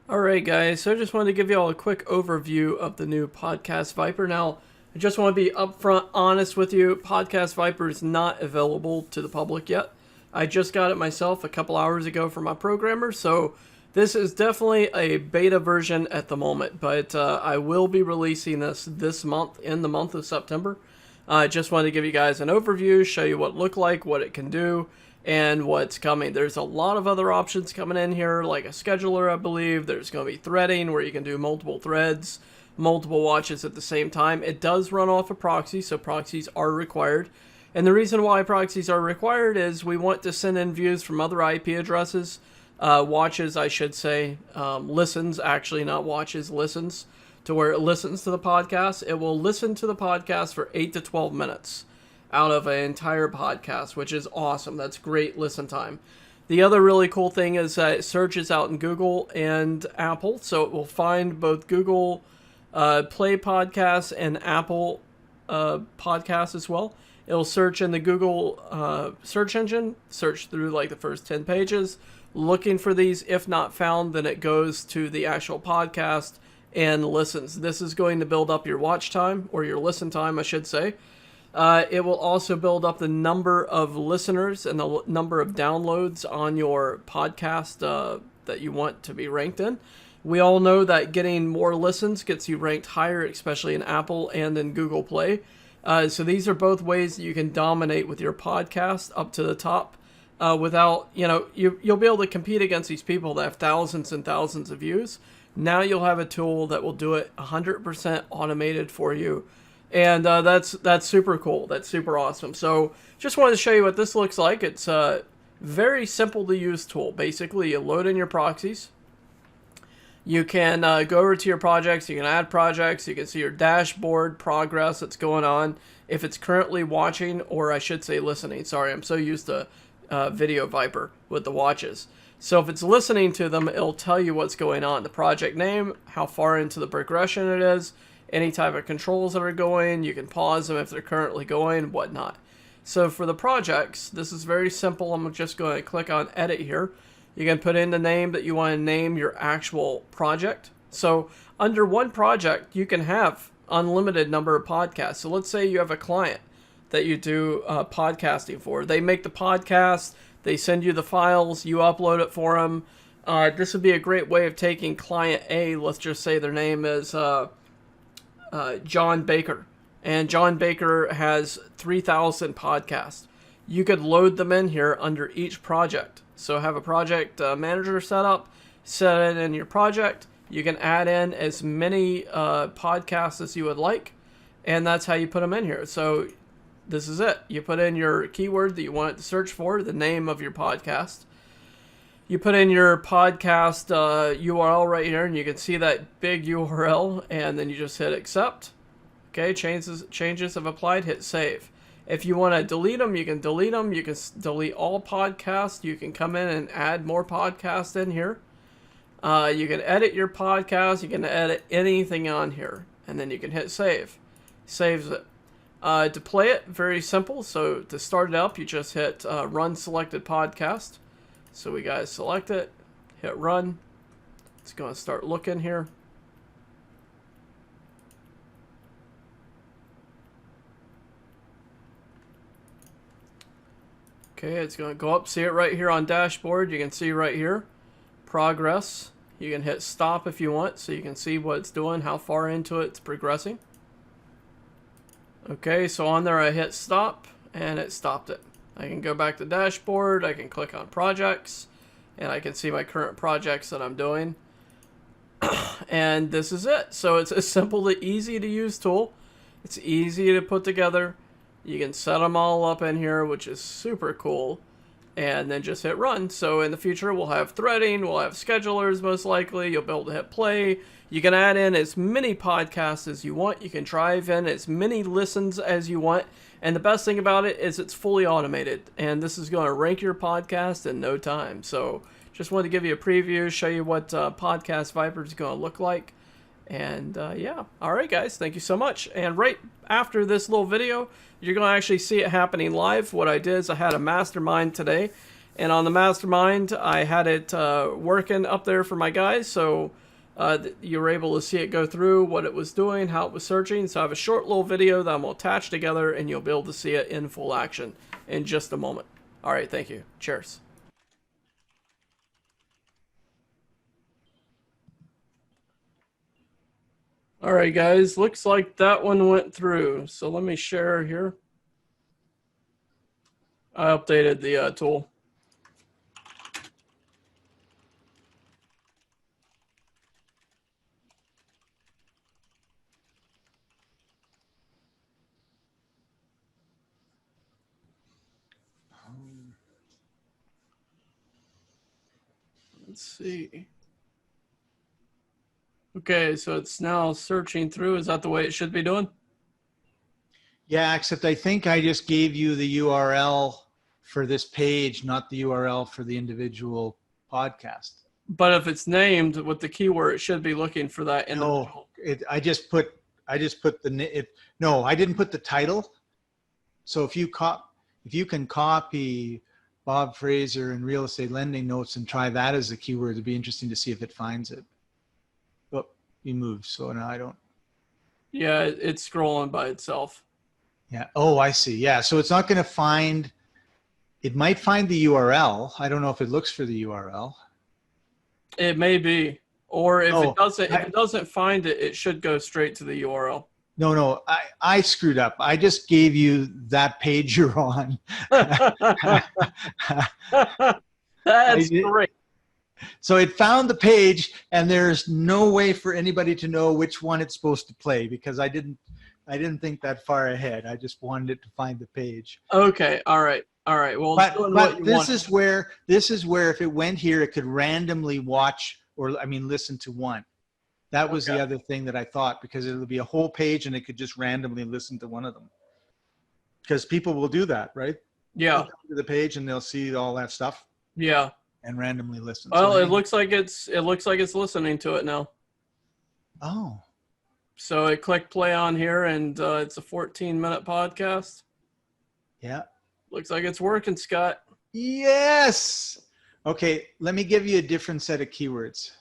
Alright guys, so I just wanted to give you all a quick overview of the new Podcast Viper. Now, I just want to be upfront honest with you, Podcast Viper is not available to the public yet. I just got it myself a couple hours ago from my programmer, so this is definitely a beta version at the moment, but I will be releasing this month, in the month of September. I just wanted to give you guys an overview, show you what it looked like, what it can do, and what's coming. There's a lot of other options coming in here, like a scheduler, I believe. There's going to be threading, where you can do multiple threads, multiple watches at the same time. It does run off a proxy, so proxies are required. And the reason why proxies are required is we want to send in views from other IP addresses, watches, I should say, listens, actually not watches, listens, to where it listens to the podcast. It will listen to the podcast for 8 to 12 minutes out of an entire podcast, which is awesome. That's great listen time. The other really cool thing is that it searches out in Google and Apple, so it will find both Google Play Podcasts and Apple Podcasts as well. It'll search in the Google search engine, search through like the first 10 pages, looking for these. If not found, then it goes to the actual podcast and listens. This is going to build up your watch time, or your listen time, I should say. It will also build up the number of listeners and the number of downloads on your podcast that you want to be ranked in. We all know that getting more listens gets you ranked higher, especially in Apple and in Google Play. So these are both ways that you can dominate with your podcast up to the top without, you'll be able to compete against these people that have thousands and thousands of views. Now you'll have a tool that will do it 100% automated for you. And that's super cool. That's super awesome. So just wanted to show you what this looks like. It's a very simple to use tool. Basically, you load in your proxies. You can go over to your projects. You can add projects. You can see your dashboard progress that's going on. If it's currently watching, or I should say listening. Sorry, I'm so used to Video Viper with the watches. So if it's listening to them, it'll tell you what's going on. The project name, how far into the progression it is, any type of controls that are going. You can pause them if they're currently going, whatnot. So for the projects, this is very simple. I'm just going to click on edit here. You can put in the name that you want to name your actual project. So under one project, you can have unlimited number of podcasts. So let's say you have a client that you do podcasting for. They make the podcast, they send you the files, you upload it for them. This would be a great way of taking client A, let's just say their name is John Baker, and John Baker has 3,000 podcasts. You could load them in here under each project. So have a project manager set up, set it in your project. You can add in as many podcasts as you would like, and that's how you put them in here. So this is it. You put in your keyword that you want it to search for, the name of your podcast. You put in your podcast URL right here, and you can see that big URL, and then you just hit accept. Okay, changes have applied, hit save. If you want to delete them, you can delete them. You can delete all podcasts. You can come in and add more podcasts in here. You can edit your podcast. You can edit anything on here, and then you can hit save. Saves it. To play it, very simple. So to start it up, you just hit run selected podcast. So we gotta select it, hit run. It's going to start looking here. Okay, it's going to go up. See it right here on dashboard. You can see right here, progress. You can hit stop if you want, so you can see what it's doing, how far into it's progressing. Okay, so on there I hit stop, and it stopped it. I can go back to dashboard, I can click on projects, and I can see my current projects that I'm doing. And this is it. So it's a simple to easy to use tool. It's easy to put together. You can set them all up in here, which is super cool. And then just hit run. So in the future, we'll have threading, we'll have schedulers most likely. You'll be able to hit play. You can add in as many podcasts as you want. You can drive in as many listens as you want. And the best thing about it is it's fully automated. And this is going to rank your podcast in no time. So just wanted to give you a preview, show you what Podcast Viper is going to look like. And yeah, all right, guys, thank you so much. And right after this little video, you're going to actually see it happening live. What I did is I had a mastermind today, And on the mastermind, I had it working up there for my guys, so you were able to see it go through, what it was doing, how it was searching. So I have a short little video that I'm going to attach together, and you'll be able to see it in full action in just a moment. All right, thank you. Cheers. All right, guys, looks like that one went through. So let me share here. I updated the tool. Let's see. Okay, so it's now searching through. Is that the way it should be doing? Yeah, except I think I just gave you the URL for this page, not the URL for the individual podcast. But if it's named with the keyword, it should be looking for that individual. No, I just put the no, I didn't put the title. So if you can copy Bob Fraser and real estate lending notes and try that as a keyword, it'd be interesting to see if it finds it. But you moved, so now I don't. Yeah, it's scrolling by itself. Yeah. Oh, I see. Yeah. So it's not going to find. It might find the URL. I don't know if it looks for the URL. It may be, or if it doesn't find it, it should go straight to the URL. No, I screwed up. I just gave you that page you're on. That's great. So it found the page, and there's no way for anybody to know which one it's supposed to play because I didn't think that far ahead. I just wanted it to find the page. Okay. All right. Well, but this is where if it went here, it could randomly watch listen to one. That was the other thing that I thought, because it'll be a whole page and it could just randomly listen to one of them. Because people will do that, right? Yeah. They'll come to the page and they'll see all that stuff. Yeah. And randomly listen. Well, so it looks like it's listening to it now. Oh. So I click play on here, and it's a 14-minute podcast. Yeah. Looks like it's working, Scott. Yes. Okay, let me give you a different set of keywords.